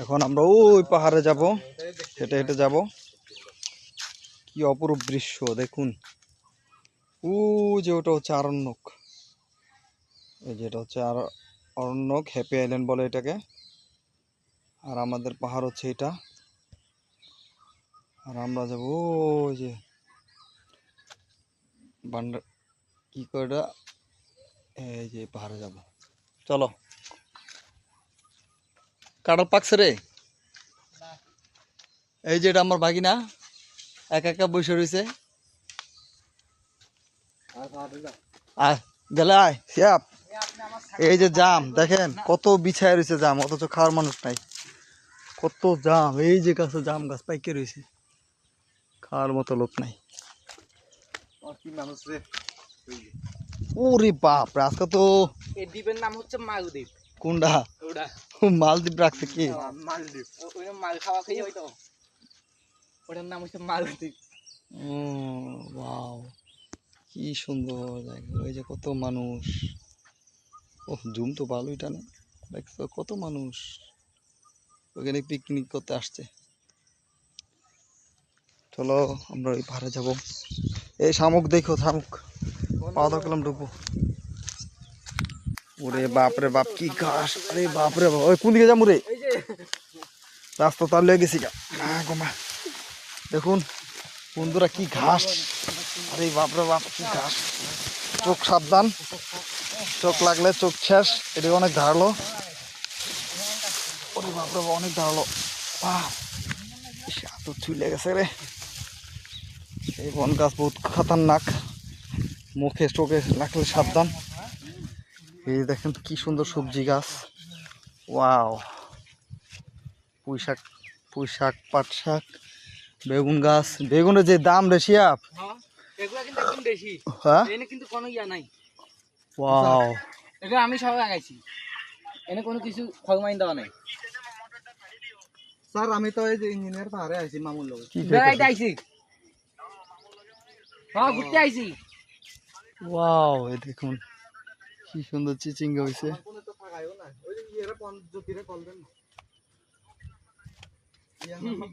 এখন আমরা ওই পাহাড়ে যাব, হেঁটে হেঁটে যাব। কি অপরূপ দৃশ্য দেখুন। ও যে ওটা হচ্ছে আরণ্যক, এই যেটা হচ্ছে অরণ্যক, হ্যাপি আইল্যান্ড বলে এটাকে। আর আমাদের পাহাড় হচ্ছে এটা। আর আমরা যাবো ওই যে বান্ডার কি করে, এই যে পাহাড়ে যাব। চলো। কাঁঠাল পাকছে রে। এই যে এটা আমার ভাগিনা একা একা বসে রয়েছে। আয় গেলে আয় শিয়াপ। এই যে জাম দেখেন কত বিছায় রয়েছে জাম, অথচ খাওয়ার মানুষ নাই। কত জাম, এই যে গাছে জাম গাছ পাইকে রয়েছে, খাওয়ার মতো লোক নাই। ওরে বাপ রে, আজকে তো এই দ্বীপের নাম হচ্ছে মালদ্বীপ। কোনটা? ওটা মালদ্বীপ রাখছে কি? মালদ্বীপ, ওই মাল খাওয়া খেয়ে হয়তো ওটার নাম হচ্ছে মালদ্বীপ। ও ওয়াও, কি সুন্দর জায়গা। ওই যে কত মানুষ। ও জুম তো ভালোই টানে, দেখছো কত মানুষ ওখানে পিকনিক করতে আসছে। চলো আমরা ওই পাহাড়ে যাব। এই শামুক দেখো, শামুক পাওয়া দাও করলাম ঢুকবো। ওরে বাপরে বাপ কি ঘাস, আরে বাপরে বাপ। ওই কোন দিকে যাবো রে? রাস্তা তার লেগে গেছি গা। দেখুন বন্ধুরা কি ঘাস, আরে বাপরে বাপ কি ঘাস। চোখ সাবধান, চোখ লাগলে চোখ শেষ। এটা অনেক ধারালো। ওরে বাপরে বাপ অনেক ধারালো। তো চুলে গেছে রে। এই বন গাছ বহুত খতরনাক, মুখে চোখে লাগলে সাবধান। এই দেখেন কি সুন্দর সবজি গাছ। ওয়াও, পুঁই শাক, পুঁই শাক, পাট শাক, বেগুন গাছ। বেগুনের যে দাম রে শিয়াপ, এগুলা কিন্তু একদম দেশি। হ্যাঁ এনে কিন্তু কোনো ইয়া নাই। ওয়াও, এগুলো আমি সব লাগাইছি, এনে কোনো কিছু ফলমাইন দেওয়া নাই। স্যার আমি তো এই যে ইঞ্জিনিয়ার পাহাড়ে আইছি মামুর লোক। বেড়াইতে আইছি, হ্যাঁ ঘুরতে আইছি। ওয়াও, এই দেখুন কি সুন্দর চিচিঙ্গা হইছে।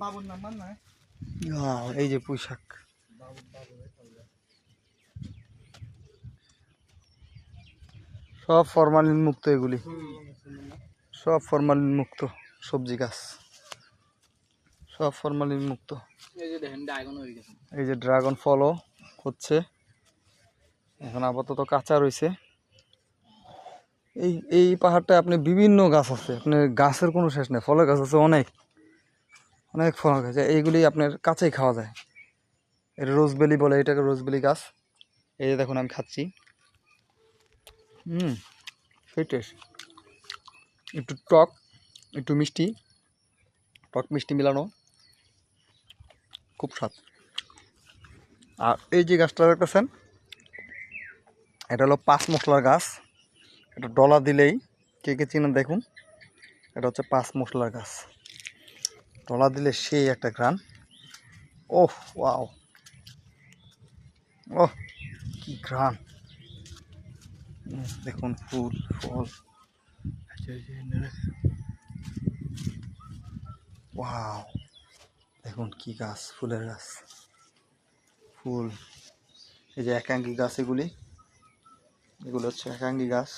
বাবুর নাম্বার নাই। এই যে পুঁই শাক। সব ফরমালিন মুক্ত, এগুলি সব ফরমালিন মুক্ত সবজি গাছ, সব ফরমালিন মুক্ত। এই যে দেখেন ড্রাগন হয়ে গেছে। এই যে ড্রাগন ফলও হচ্ছে, এখন আপাতত কাঁচা রয়েছে। এই এই পাহাড়টায় আপনি বিভিন্ন গাছ আছে, আপনার গাছের কোনো শেষ নেই। ফলের গাছ আছে অনেক, অনেক ফল গাছ। এইগুলি আপনার কাছেই খাওয়া যায়। এটা রোজবেলি বলে, এটাকে রোজবেলি গাছ। এই যে দেখুন আমি খাচ্ছি। সেই টেস্ট, একটু টক একটু মিষ্টি, টক মিষ্টি মিলানো, খুব স্বাদ। আর এই যে গাছটা দেখতেছেন, এটা হলো 5 মশলার গাছ। এটা ডলা দিলেই, কে কে চিনেন দেখুন, এটা হচ্ছে 5 মশলার গাছ। ডলা দিলে সেই একটা ঘ্রাণ। ওহ ওয়াও, ওহ কি ঘ্রাণ। দেখুন ফুল ফল, ওয়াও দেখুন কি গাছ, ফুলের গাছ, ফুল। এই যে একাঙ্গী গাছ, এগুলো হচ্ছে একাঙ্গী গাছ।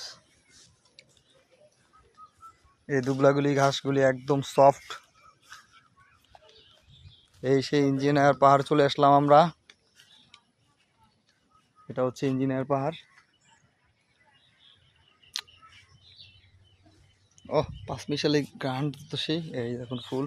এই দুবলাগুলি ঘাসগুলি একদম সফট। এই সেই ইঞ্জিনিয়ার পাহাড় চলে আসলাম আমরা। এটা হচ্ছে ইঞ্জিনিয়ার পাহাড়। ও পাঁচমিশালি গান তো সেই। এই দেখুন ফুল।